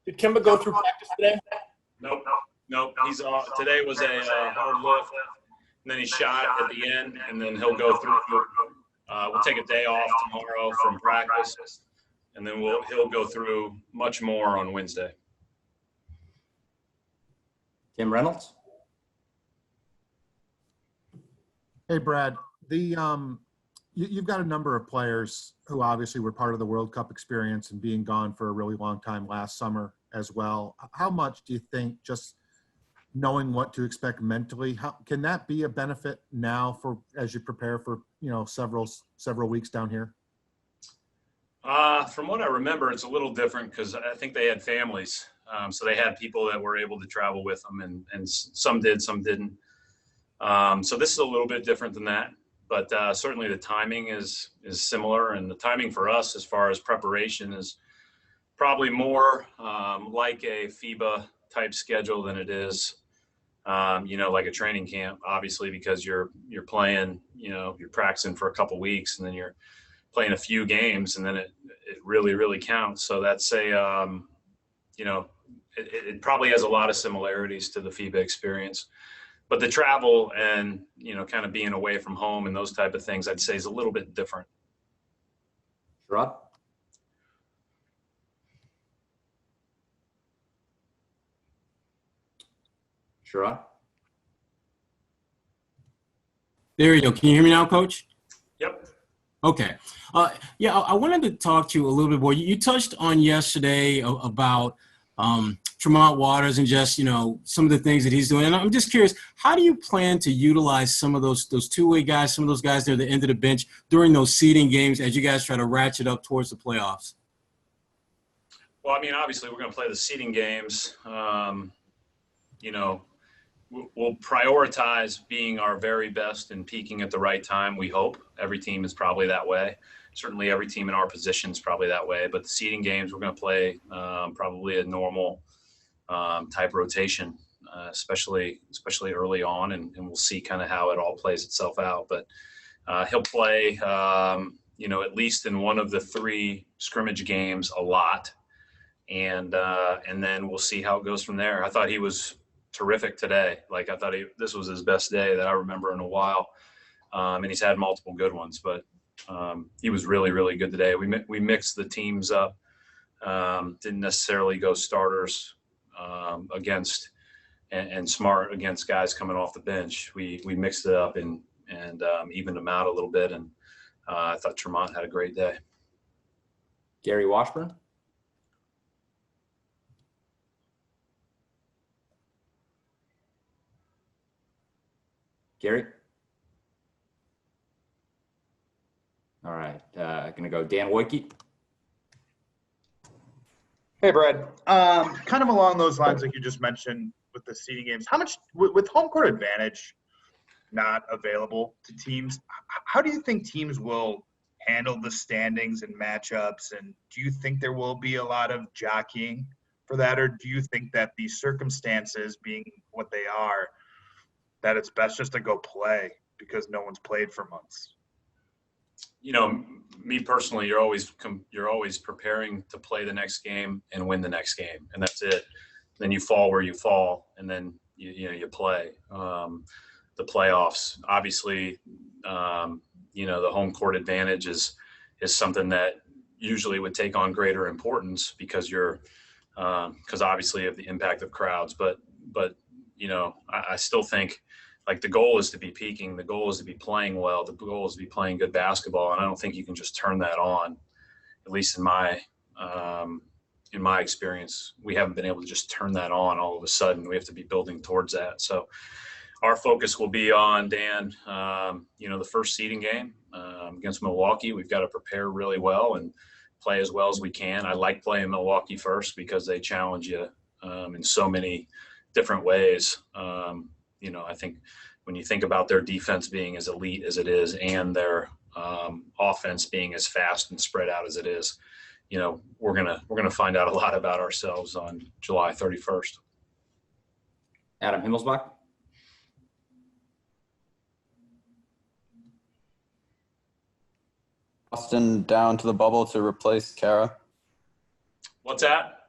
Did Kemba go through practice today? Nope. He's today was a hard lift, and then he shot at the end, and then he'll go through. We'll take a day off tomorrow from practice, and then he'll go through much more on Wednesday. Tim Reynolds. Hey, Brad. You've got a number of players who obviously were part of the World Cup experience and being gone for a really long time last summer as well. How much do you think just knowing what to expect mentally, can that be a benefit now for as you prepare for several weeks down here? From what I remember, it's a little different because I think they had families, so they had people that were able to travel with them, and some did, some didn't. So this is a little bit different than that, but certainly the timing is similar, and the timing for us as far as preparation is probably more like a FIBA type schedule than it is. Like a training camp, obviously, because you're playing, you're practicing for a couple weeks, and then you're playing a few games, and then it really, really counts. So that's it probably has a lot of similarities to the FIBA experience, but the travel and, kind of being away from home and those type of things, I'd say is a little bit different. Sherrod? Sherrod? There you go. Can you hear me now, Coach? Yep. Okay. I wanted to talk to you a little bit more. You touched on yesterday about Tremont Waters and just, some of the things that he's doing. And I'm just curious, how do you plan to utilize some of those two-way guys, some of those guys near the end of the bench during those seeding games as you guys try to ratchet up towards the playoffs? Well, obviously we're going to play the seeding games. We'll prioritize being our very best and peaking at the right time. We hope every team is probably that way. Certainly every team in our position is probably that way, but the seeding games we're going to play probably a normal type rotation, especially early on, and we'll see kind of how it all plays itself out. But he'll play, at least in one of the 3 scrimmage games a lot, and then we'll see how it goes from there. I thought he was terrific today. I thought this was his best day that I remember in a while, and he's had multiple good ones, but he was really, really good today. We mixed the teams up, didn't necessarily go starters against and smart against guys coming off the bench. We mixed it up and evened them out a little bit, and I thought Tremont had a great day. Gary Washburn? Gary? All right. Going to go Dan Wojcik. Hey, Brad. Kind of along those lines, like you just mentioned with the seeding games, how much with home court advantage not available to teams, how do you think teams will handle the standings and matchups? And do you think there will be a lot of jockeying for that? Or do you think that the circumstances being what they are, that it's best just to go play because no one's played for months? Me personally, you're always preparing to play the next game and win the next game, and that's it. Then you fall where you fall, and then you play. The playoffs, obviously, the home court advantage is something that usually would take on greater importance because because obviously of the impact of crowds. But I still think the goal is to be peaking. The goal is to be playing well. The goal is to be playing good basketball. And I don't think you can just turn that on, at least in my experience. We haven't been able to just turn that on all of a sudden. We have to be building towards that. So our focus will be on, Dan, the first seeding game against Milwaukee. We've got to prepare really well and play as well as we can. I like playing Milwaukee first because they challenge you in so many different ways. I think when you think about their defense being as elite as it is and their offense being as fast and spread out as it is, we're gonna find out a lot about ourselves on July 31st. Adam Himmelsbach. Boston down to the bubble to replace Kara. What's that?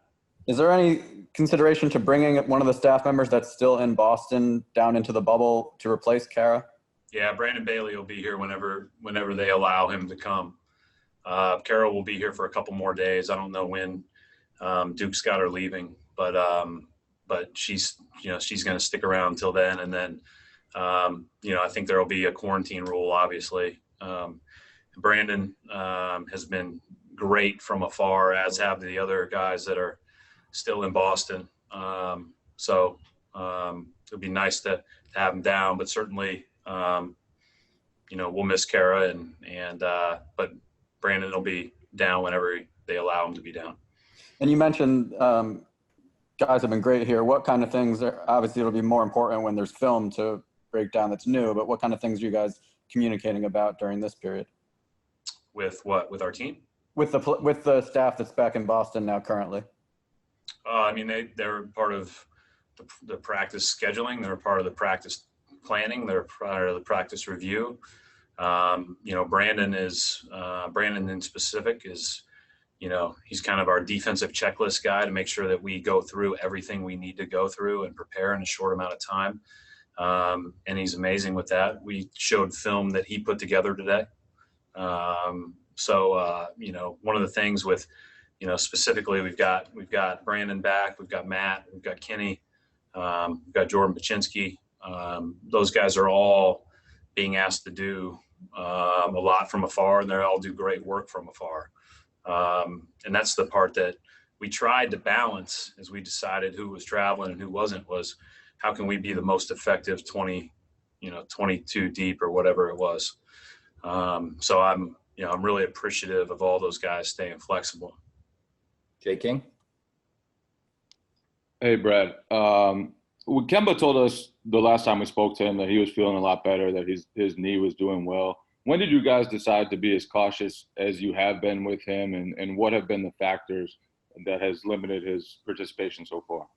Is there any consideration to bringing one of the staff members that's still in Boston down into the bubble to replace Kara? Yeah, Brandon Bailey will be here whenever they allow him to come. Kara will be here for a couple more days. I don't know when Duke's got her leaving, but she's going to stick around until then. And then, I think there will be a quarantine rule, obviously. Brandon has been great from afar, as have the other guys that are still in Boston. So it'd be nice to have him down, but certainly, we'll miss Kara but Brandon will be down whenever they allow him to be down. And you mentioned guys have been great here. What kind of things obviously it'll be more important when there's film to break down that's new, but what kind of things are you guys communicating about during this period? With what? With our team? With the staff that's back in Boston now currently. They're part of the practice scheduling. They're part of the practice planning. They're part of the practice review. Brandon in specific is, he's kind of our defensive checklist guy to make sure that we go through everything we need to go through and prepare in a short amount of time. And he's amazing with that. We showed film that he put together today. One of the things with, specifically we've got Brandon back, we've got Matt, we've got Kenny, we've got Jordan Baczynski. Those guys are all being asked to do a lot from afar, and they all do great work from afar. And that's the part that we tried to balance as we decided who was traveling and who wasn't, was how can we be the most effective 22 deep or whatever it was. So I'm really appreciative of all those guys staying flexible. Jay King. Hey, Brad. Kemba told us the last time we spoke to him that he was feeling a lot better, that his knee was doing well. When did you guys decide to be as cautious as you have been with him, and what have been the factors that has limited his participation so far?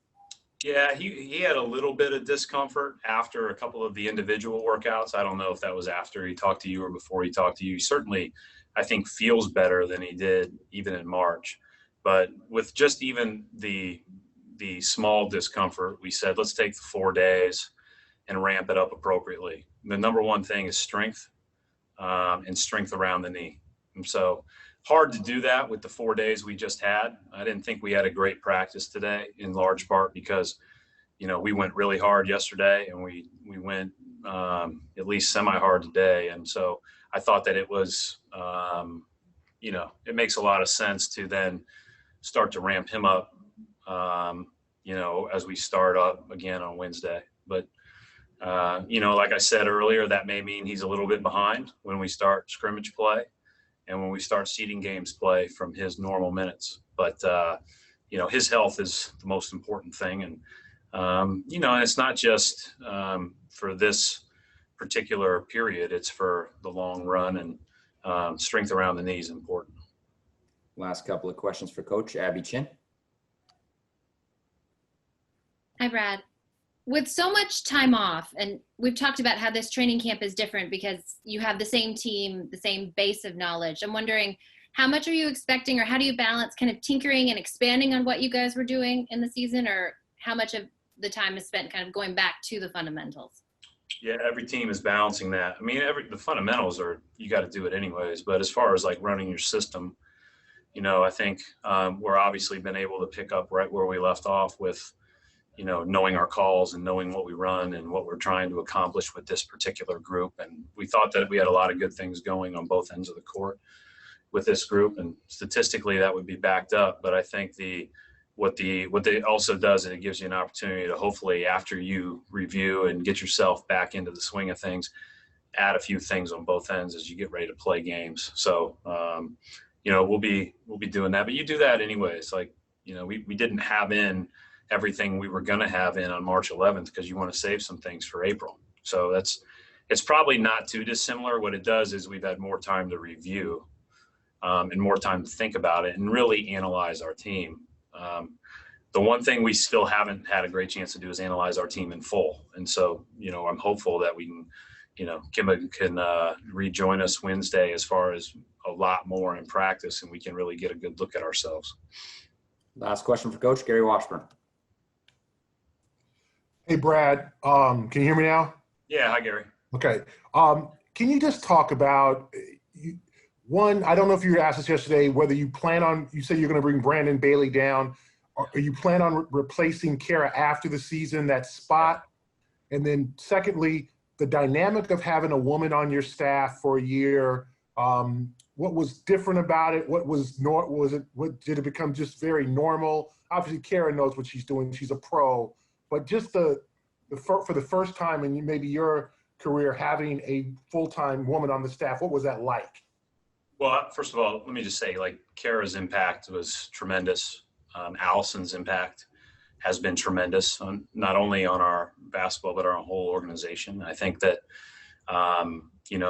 Yeah, he had a little bit of discomfort after a couple of the individual workouts. I don't know if that was after he talked to you or before he talked to you. He certainly, I think, feels better than he did even in March. But with just even the small discomfort, we said, let's take the 4 days and ramp it up appropriately. The number one thing is strength, and strength around the knee. And so hard to do that with the 4 days we just had. I didn't think we had a great practice today, in large part because, we went really hard yesterday, and we went at least semi-hard today. And so I thought that it was, it makes a lot of sense to then start to ramp him up, as we start up again on Wednesday. But, like I said earlier, that may mean he's a little bit behind when we start scrimmage play and when we start seeding games play from his normal minutes. But, his health is the most important thing. And, and it's not just for this particular period, it's for the long run, and strength around the knee is important. Last couple of questions for Coach Abby Chin. Hi, Brad. With so much time off, and we've talked about how this training camp is different because you have the same team, the same base of knowledge. I'm wondering, how much are you expecting, or how do you balance kind of tinkering and expanding on what you guys were doing in the season, or how much of the time is spent kind of going back to the fundamentals? Yeah, every team is balancing that. I mean, the fundamentals are, you got to do it anyways. But as far as like running your system, I think we're obviously been able to pick up right where we left off with, knowing our calls and knowing what we run and what we're trying to accomplish with this particular group. And we thought that we had a lot of good things going on both ends of the court with this group. And statistically, that would be backed up. But I think what they also does is it gives you an opportunity to hopefully, after you review and get yourself back into the swing of things, add a few things on both ends as you get ready to play games. So, we'll be doing that, but you do that anyways. Like, we didn't have in everything we were going to have in on March 11th because you want to save some things for April. So it's probably not too dissimilar. What it does is we've had more time to review and more time to think about it and really analyze our team. The one thing we still haven't had a great chance to do is analyze our team in full. And so, I'm hopeful that we can, Kemba can rejoin us Wednesday as far as a lot more in practice, and we can really get a good look at ourselves. Last question for Coach Gary Washburn. Hey, Brad, can you hear me now? Yeah, hi Gary. Okay. Can you just talk about one? I don't know if you were asked this yesterday, whether you plan on, you said you're going to bring Brandon Bailey down. Or you plan on replacing Kara after the season, that spot? And then secondly, the dynamic of having a woman on your staff for a year, what was different about it? What did it become just very normal? Obviously, Kara knows what she's doing. She's a pro. But just for the first time in maybe your career, having a full-time woman on the staff, what was that like? Well, first of all, let me just say, like, Kara's impact was tremendous. Allison's impact has been tremendous, not only on our basketball, but our whole organization. I think that,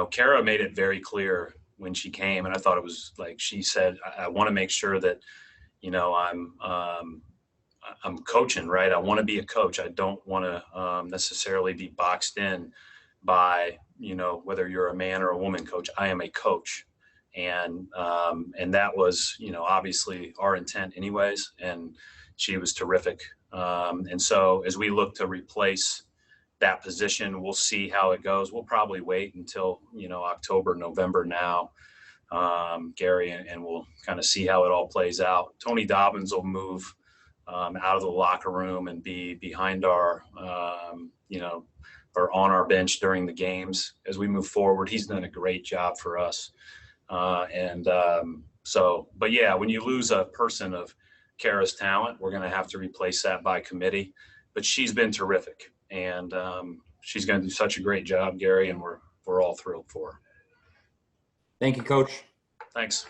Kara made it very clear when she came, and I thought it was like she said, I want to make sure that, I'm coaching, right? I want to be a coach. I don't want to necessarily be boxed in by, whether you're a man or a woman coach. I am a coach. And that was, obviously our intent anyways. And she was terrific. And so as we look to replace that position, we'll see how it goes. We'll probably wait until, October, November now, Gary, and we'll kind of see how it all plays out. Tony Dobbins will move out of the locker room and be behind our, or on our bench during the games as we move forward. He's done a great job for us. But yeah, when you lose a person of Kara's talent, we're going to have to replace that by committee. But she's been terrific, and she's going to do such a great job, Gary, and we're all thrilled for her. Thank you, Coach. Thanks.